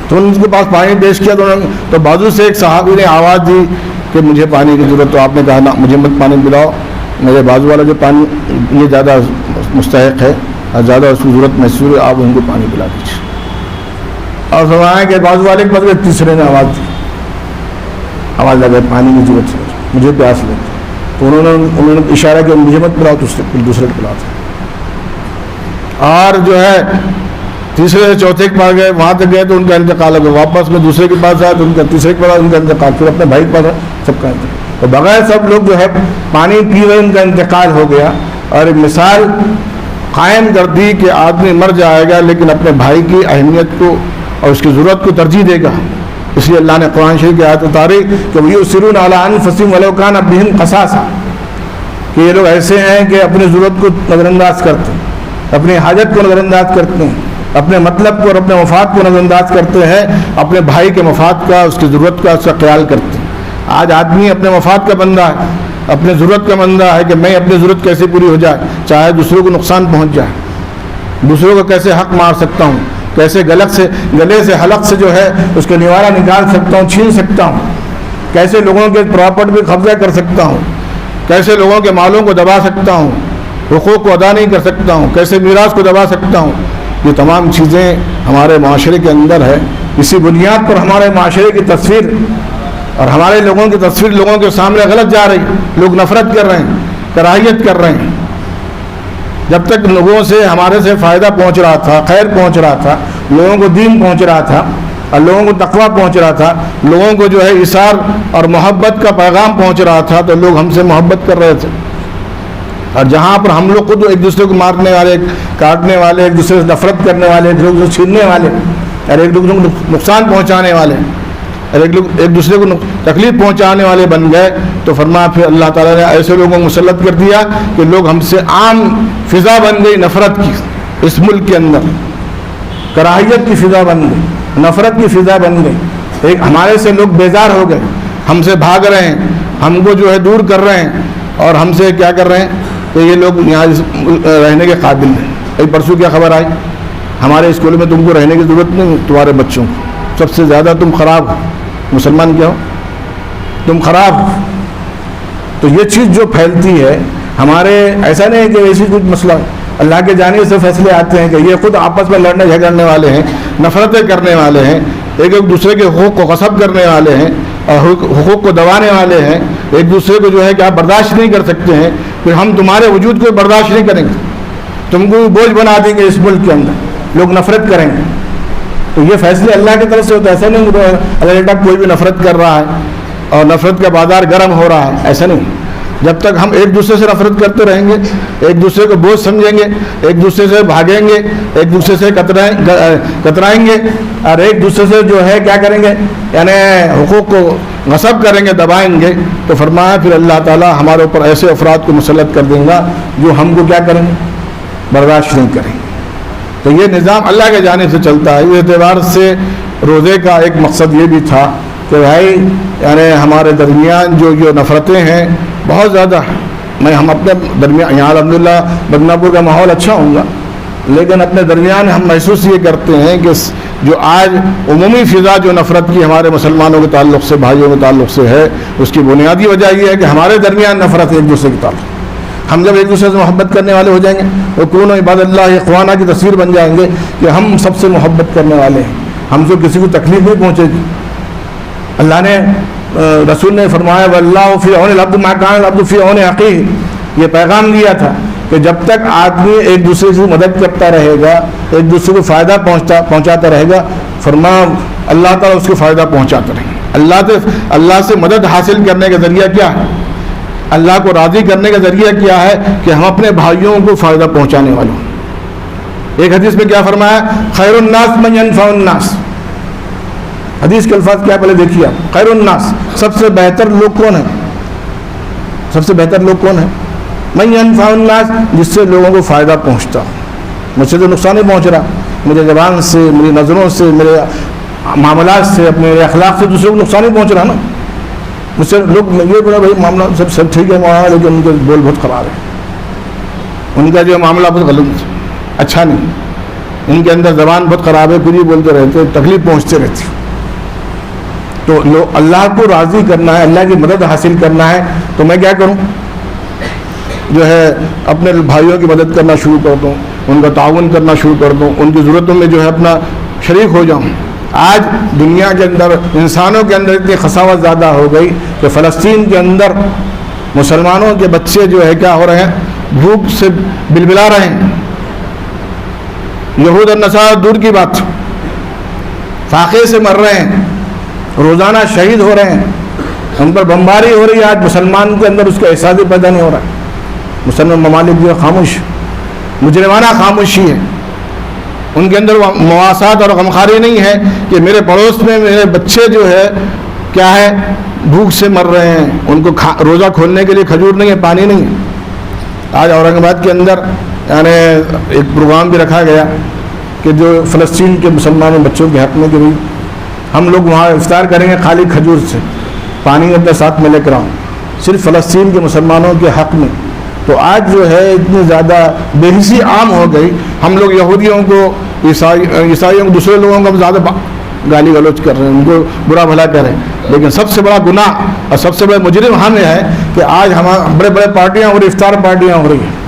تو ان کے پاس پانی پیش کیا تو بازو سے ایک صحابی نے آواز دی کہ مجھے پانی کی ضرورت، تو آپ نے کہا نا مجھے مت پانی پلاؤ، میرے بازو والا جو پانی یہ زیادہ مستحق ہے اور زیادہ اس کی ضرورت محسوس ہے، آپ ان کو پانی پلا دیجیے۔ اور فرمایا کہ بازو والے کے بدلے تیسرے نے آواز لگا پانی کی ضرورت ہے، مجھے پیاس لگتی، تو انہوں نے اشارہ کیا مجھے مت پلاؤ، دوسرے کو پلاتے۔ اور جو ہے تیسرے سے چوتھے کے پاس گئے، وہاں تک گئے تو ان کا انتقال ہو گیا، واپس میں دوسرے کے پاس آیا تو ان کا تیسرے کے پاس ان کا انتقال، پھر اپنے بھائی کے پاس سب کا انتقال، تو بغیر سب لوگ جو ہے پانی پی ہوئے ان کا انتقال ہو گیا۔ اور ایک مثال قائم کر دی کہ آدمی مر جائے گا لیکن اپنے بھائی کی اہمیت کو اور اس کی ضرورت کو ترجیح دے گا۔ اس لیے اللہ نے قرآن شریف کی آیت اتاری کہ وَيُؤْثِرُونَ عَلَىٰ أَنفُسِهِمْ وَلَوْ كَانَ بِهِمْ خَصَاصَةٌ، کہ یہ لوگ ایسے ہیں کہ اپنی ضرورت کو نظر انداز کرتے ہیں، اپنی حاجت کو نظر انداز کرتے ہیں، اپنے مطلب کو اور اپنے مفاد کو نظر انداز کرتے ہیں، اپنے بھائی کے مفاد کا، اس کی ضرورت کا، اس کا خیال کرتے ہیں۔ آج آدمی اپنے مفاد کا بندہ ہے، اپنے ضرورت کا بندہ ہے کہ میں اپنی ضرورت کیسے پوری ہو جائے، چاہے دوسروں کو نقصان پہنچ جائے، دوسروں کو کیسے حق مار سکتا ہوں، کیسے گلے سے حلق سے جو ہے اس کا نوارہ نکال سکتا ہوں، چھین سکتا ہوں، کیسے لوگوں کے پراپرٹی پہ قبضہ کر سکتا ہوں، کیسے لوگوں کے مالوں کو دبا سکتا ہوں، حقوق کو ادا نہیں کر سکتا ہوں، کیسے میراث کو دبا سکتا ہوں۔ یہ تمام چیزیں ہمارے معاشرے کے اندر ہے۔ اسی بنیاد پر ہمارے معاشرے کی تصویر اور ہمارے لوگوں کی تصویر لوگوں کے سامنے غلط جا رہی، لوگ نفرت کر رہے ہیں، کراہیت کر رہے ہیں. جب تک لوگوں سے ہمارے سے فائدہ پہنچ رہا تھا، خیر پہنچ رہا تھا، لوگوں کو دین پہنچ رہا تھا اور لوگوں کو تقویٰ پہنچ رہا تھا، لوگوں کو جو ہے ایثار اور محبت کا پیغام پہنچ رہا تھا، تو لوگ ہم سے محبت کر رہے تھے. اور جہاں پر ہم لوگ خود ایک دوسرے کو مارنے والے، کاٹنے والے، ایک دوسرے سے نفرت کرنے والے، ایک دوسرے کو چھیننے والے اور ایک دوسرے کو نقصان پہنچانے والے اور ایک دوسرے کو تکلیف پہنچانے والے بن گئے، تو فرمایا پھر اللہ تعالیٰ نے ایسے لوگوں کو مسلط کر دیا کہ لوگ ہم سے عام فضا بن گئی نفرت کی. اس ملک کے اندر کراہیت کی فضا بن گئی، نفرت کی فضا بن گئی. ایک ہمارے سے لوگ بیزار ہو گئے، ہم سے بھاگ رہے ہیں، ہم کو جو ہے دور کر رہے ہیں اور ہم سے کیا کر رہے ہیں کہ یہ لوگ یہاں رہنے کے قابل نہیں. ابھی پرسوں کیا خبر آئی، ہمارے اسکول میں تم کو رہنے کی ضرورت نہیں، تمہارے بچوں کو سب سے زیادہ تم خراب ہو. مسلمان کیا ہو؟ تم خراب ہو. تو یہ چیز جو پھیلتی ہے ہمارے، ایسا نہیں ہے کہ ایسی کچھ مسئلہ، اللہ کے جانب سے فیصلے آتے ہیں کہ یہ خود آپس میں لڑنے جھگڑنے والے ہیں، نفرتیں کرنے والے ہیں، ایک دوسرے کے حقوق کو غصب کرنے والے ہیں اور حقوق کو دبانے والے ہیں، ایک دوسرے کو جو ہے کہ آپ برداشت نہیں کر سکتے ہیں، پھر ہم تمہارے وجود کو برداشت نہیں کریں گے، تم کو بوجھ بنا دیں گے. اس ملک کے اندر لوگ نفرت کریں گے. تو یہ فیصلے اللہ کی طرف سے ہوتا ہے. ایسا نہیں کہ اللہ کوئی بھی نفرت کر رہا ہے اور نفرت کا بازار گرم ہو رہا ہے، ایسا نہیں. جب تک ہم ایک دوسرے سے نفرت کرتے رہیں گے، ایک دوسرے کو بوجھ سمجھیں گے، ایک دوسرے سے بھاگیں گے، ایک دوسرے سے کترائیں گے اور ایک دوسرے سے جو ہے کیا کریں گے، یعنی حقوق کو غصب کریں گے، دبائیں گے، تو فرمایا پھر اللہ تعالیٰ ہمارے اوپر ایسے افراد کو مسلط کر دیں گا جو ہم کو کیا کریں گے، برداشت نہیں کریں گے. تو یہ نظام اللہ کے جانب سے چلتا ہے. اس اعتبار سے روزے کا ایک مقصد یہ بھی تھا کہ بھائی یعنی ہمارے درمیان جو نفرتیں ہیں بہت زیادہ. ہم اپنے درمیان یہاں الحمدللہ بدنا پور کا ماحول اچھا ہوں گا، لیکن اپنے درمیان ہم محسوس یہ کرتے ہیں کہ جو آج عمومی فضا جو نفرت کی ہمارے مسلمانوں کے تعلق سے، بھائیوں کے تعلق سے ہے، اس کی بنیادی وجہ یہ ہے کہ ہمارے درمیان نفرت ہے ایک دوسرے کے تعلق. ہم جب ایک دوسرے سے محبت کرنے والے ہو جائیں گے، وہ کون عباد اللہ اخوانہ کی تصویر بن جائیں گے کہ ہم سب سے محبت کرنے والے ہیں، ہم سے کسی کو تکلیف نہیں پہنچے گی. اللہ نے، رسول نے فرمایا واللہ فی عون العبد ما کان العبد فی عون اخیہ، یہ پیغام دیا تھا کہ جب تک آدمی ایک دوسرے کی مدد کرتا رہے گا، ایک دوسرے کو فائدہ پہنچاتا رہے گا، فرمایا اللہ تعالیٰ اس کو فائدہ پہنچاتا رہے گا. اللہ سے مدد حاصل کرنے کا ذریعہ کیا ہے؟ اللہ کو راضی کرنے کا ذریعہ کیا ہے کہ ہم اپنے بھائیوں کو فائدہ پہنچانے والے ہوں. ایک حدیث میں کیا فرمایا، خیر الناس من ينفع الناس. حدیث کے الفاظ کیا پہلے دیکھیے آپ. خیر الناس، سب سے بہتر لوگ کون ہیں؟ سب سے بہتر لوگ کون ہیں؟ من ينفع الناس، جس سے لوگوں کو فائدہ پہنچتا. مجھ سے تو نقصان نہیں پہنچ رہا، میرے زبان سے، میری نظروں سے، میرے معاملات سے، اپنے اخلاق سے دوسرے کو نقصان نہیں پہنچ رہا نا. مجھ سے لوگ یہ بولا بھائی معاملہ سب ٹھیک ہے وہاں، لیکن ان کے بول بہت خراب ہے، ان کا جو معاملہ بہت غلط، اچھا نہیں، ان کے اندر زبان بہت خراب ہے، پھر یہ بولتے رہتے، تکلیف پہنچتے رہتی. تو اللہ کو راضی کرنا ہے، اللہ کی مدد حاصل کرنا ہے، تو میں کیا کروں، جو ہے اپنے بھائیوں کی مدد کرنا شروع کر دوں، ان کا تعاون کرنا شروع کر دوں، ان کی ضرورتوں میں جو ہے اپنا شریک ہو جاؤں. آج دنیا کے اندر انسانوں کے اندر اتنی خساوت زیادہ ہو گئی کہ فلسطین کے اندر مسلمانوں کے بچے جو ہے کیا ہو رہے ہیں، بھوک سے بلبلا رہے ہیں. یہود اور نصارہ دور کی بات، فاقے سے مر رہے ہیں، روزانہ شہید ہو رہے ہیں، ان پر بمباری ہو رہی ہے. آج مسلمان کے اندر اس کا احساس بھی پیدا نہیں ہو رہا ہے. مسلمان ممالک جو خاموش، مجرمانہ خاموشی ہے. ان کے اندر مواسات اور غمخواری نہیں ہے کہ میرے پڑوس میں میرے بچے جو ہے کیا ہے، بھوک سے مر رہے ہیں، ان کو روزہ کھولنے کے لیے کھجور نہیں ہے، پانی نہیں ہے. آج اورنگ آباد کے اندر یعنی ایک پروگرام بھی رکھا گیا کہ جو فلسطین کے مسلمانوں بچوں کے حق میں کہ بھائی ہم لوگ وہاں افطار کریں گے خالی کھجور سے، پانی اپنے ساتھ میں لے کر آؤں، صرف فلسطین کے مسلمانوں کے حق میں. تو آج جو ہے اتنی زیادہ بے حسی عام ہو گئی. ہم لوگ یہودیوں کو، عیسائیوں کو، دوسرے لوگوں کو زیادہ گالی گلوچ کر رہے ہیں، ان کو برا بھلا کر رہے ہیں، لیکن سب سے بڑا گناہ اور سب سے بڑے مجرم ہمیں ہے کہ آج ہمارے بڑے بڑے پارٹیاں ہو رہی، افطار پارٹیاں ہو رہی ہیں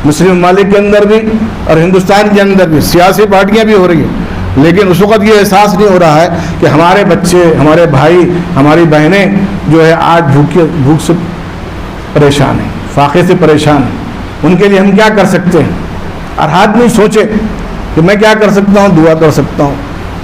مسلم ممالک کے اندر بھی اور ہندوستان کے اندر بھی، سیاسی پارٹیاں بھی ہو رہی ہیں، لیکن اس وقت یہ احساس نہیں ہو رہا ہے کہ ہمارے بچے، ہمارے بھائی، ہماری بہنیں جو ہے آج بھوک سے پریشان ہیں، فاقے سے پریشان ہیں، ان کے لیے ہم کیا کر سکتے ہیں؟ اور آدمی سوچے کہ میں کیا کر سکتا ہوں، دعا کر سکتا ہوں،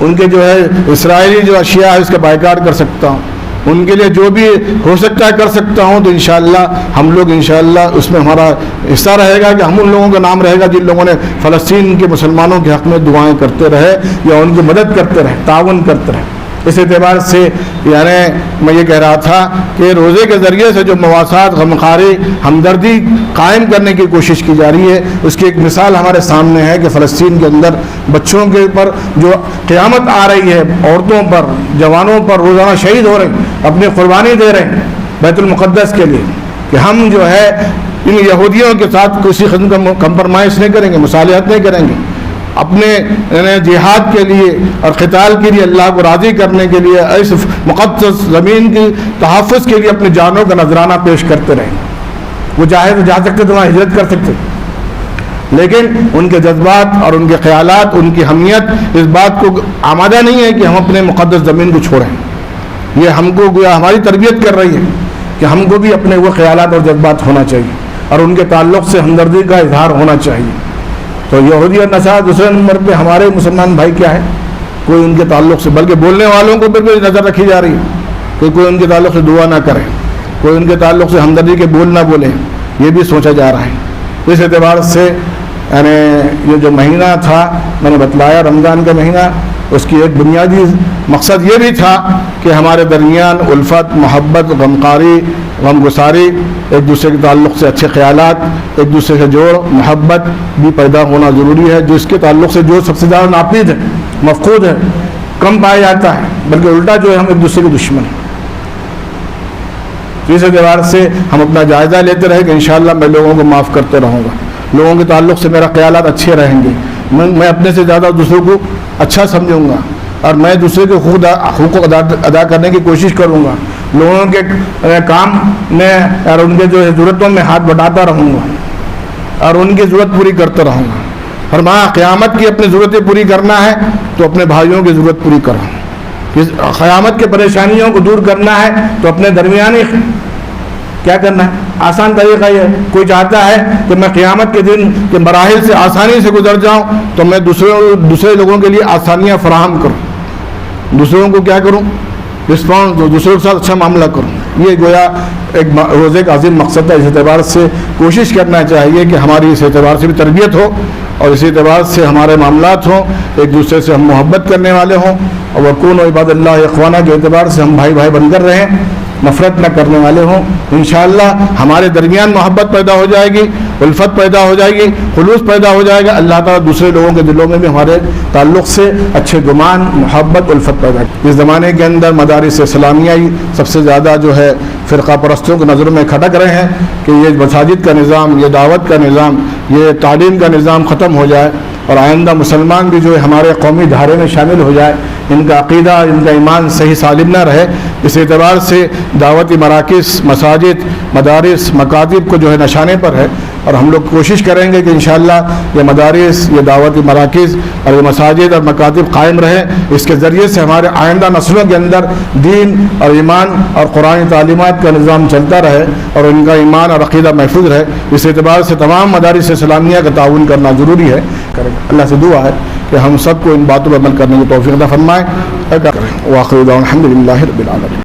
ان کے جو ہے اسرائیلی جو اشیاء ہے اس کا بائیکاٹ کر سکتا ہوں، ان کے لیے جو بھی ہو سکتا ہے کر سکتا ہوں، تو انشاءاللہ ہم لوگ انشاءاللہ اس میں ہمارا حصہ رہے گا کہ ہم ان لوگوں کا نام رہے گا جن لوگوں نے فلسطین کے مسلمانوں کے حق میں دعائیں کرتے رہے یا ان کی مدد کرتے رہے، تعاون کرتے رہے۔ اس اعتبار سے یعنی میں یہ کہہ رہا تھا کہ روزے کے ذریعے سے جو مواسات، غمخواری، ہمدردی قائم کرنے کی کوشش کی جا رہی ہے، اس کی ایک مثال ہمارے سامنے ہے کہ فلسطین کے اندر بچوں کے اوپر جو قیامت آ رہی ہے، عورتوں پر، جوانوں پر روزانہ شہید ہو رہے ہیں، اپنی قربانی دے رہے ہیں بیت المقدس کے لیے، کہ ہم جو ہے ان یہودیوں کے ساتھ کسی قسم کا کمپرمائز نہیں کریں گے، مصالحت نہیں کریں گے، اپنے جہاد کے لیے اور قتال کے لیے، اللہ کو راضی کرنے کے لیے، اس مقدس زمین کی تحفظ کے لیے اپنی جانوں کا نذرانہ پیش کرتے رہیں۔ وہ چاہے تو جا سکتے تو وہاں ہجرت کر سکتے، لیکن ان کے جذبات اور ان کے خیالات، ان کی حمیت اس بات کو آمادہ نہیں ہے کہ ہم اپنے مقدس زمین کو چھوڑیں۔ یہ ہم کو گویا ہماری تربیت کر رہی ہے کہ ہم کو بھی اپنے وہ خیالات اور جذبات ہونا چاہیے اور ان کے تعلق سے ہمدردی کا اظہار ہونا چاہیے۔ تو یہودی اور نصارہ دوسرے نمبر پہ، ہمارے مسلمان بھائی کیا ہے؟ کوئی ان کے تعلق سے، بلکہ بولنے والوں کو پر بھی نظر رکھی جا رہی ہے کہ کوئی ان کے تعلق سے دعا نہ کرے، کوئی ان کے تعلق سے ہمدردی کے بول نہ بولے، یہ بھی سوچا جا رہا ہے۔ اس اعتبار سے یعنی یہ جو مہینہ تھا میں نے بتلایا، رمضان کا مہینہ، اس کی ایک بنیادی مقصد یہ بھی تھا کہ ہمارے درمیان الفت، محبت، غمخواری، غمگساری، ایک دوسرے کے تعلق سے اچھے خیالات، ایک دوسرے سے جوڑ محبت بھی پیدا ہونا ضروری ہے۔ جس کے تعلق سے جو سب سے زیادہ ناپید ہے، مفقود ہے، کم پایا جاتا ہے، بلکہ الٹا جو ہے ہم ایک دوسرے کے دشمن ہیں۔ اس اعتبار سے ہم اپنا جائزہ لیتے رہے کہ انشاءاللہ میں لوگوں کو معاف کرتے رہوں گا، لوگوں کے تعلق سے میرا خیالات اچھے رہیں گے، میں اپنے سے زیادہ دوسروں کو اچھا سمجھوں گا اور میں دوسرے کے حقوق ادا کرنے کی کوشش کروں گا، لوگوں کے کام میں اور ان کے جو ضرورتوں میں ہاتھ بٹاتا رہوں گا اور ان کی ضرورت پوری کرتا رہوں گا۔ فرمایا قیامت کی اپنی ضرورتیں پوری کرنا ہے تو اپنے بھائیوں کی ضرورت پوری کرو، قیامت کے پریشانیوں کو دور کرنا ہے تو اپنے درمیانی کیا کرنا ہے؟ آسان طریقہ یہ ہے، کوئی چاہتا ہے کہ میں قیامت کے دن کے مراحل سے آسانی سے گزر جاؤں تو میں دوسرے لوگوں کے لیے آسانیاں فراہم کروں، دوسروں کو کیا کروں؟ رسپانس دو، دوسروں کے ساتھ اچھا معاملہ کروں۔ یہ گویا ایک روزے کا عظیم مقصد ہے۔ اس اعتبار سے کوشش کرنا چاہیے کہ ہماری اس اعتبار سے بھی تربیت ہو اور اسی اعتبار سے ہمارے معاملات ہوں، ایک دوسرے سے ہم محبت کرنے والے ہوں، اور وکونوا عباد اللہ اخوانا کے اعتبار سے ہم بھائی بھائی بن کر رہیں، نفرت نہ کرنے والے ہوں۔ انشاءاللہ ہمارے درمیان محبت پیدا ہو جائے گی، الفت پیدا ہو جائے گی، خلوص پیدا ہو جائے گا، اللہ تعالیٰ دوسرے لوگوں کے دلوں میں بھی ہمارے تعلق سے اچھے گمان، محبت، الفت پیدا کی۔ اس زمانے کے اندر مدارس اسلامیہ ہی سب سے زیادہ جو ہے فرقہ پرستوں کی نظروں میں کھٹک رہے ہیں کہ یہ مساجد کا نظام، یہ دعوت کا نظام، یہ تعلیم کا نظام ختم ہو جائے اور آئندہ مسلمان بھی جو ہے ہمارے قومی دھارے میں شامل ہو جائے، ان کا عقیدہ، ان کا ایمان صحیح سالم نہ رہے۔ اس اعتبار سے دعوتی مراکز، مساجد، مدارس، مکاتب کو جو ہے نشانے پر ہے، اور ہم لوگ کوشش کریں گے کہ انشاءاللہ یہ مدارس، یہ دعوتی مراکز اور یہ مساجد اور مکاتب قائم رہے۔ اس کے ذریعے سے ہمارے آئندہ نسلوں کے اندر دین اور ایمان اور قرآن تعلیمات کا نظام چلتا رہے اور ان کا ایمان اور عقیدہ محفوظ رہے۔ اس اعتبار سے تمام مدارس اسلامیہ کا تعاون کرنا ضروری ہے۔ اللہ سے دعا ہے کہ ہم سب کو ان باتوں پر عمل کرنے کی توفیق عطا فرمائے۔ وآخر دعوانا الحمد للہ رب العالمین۔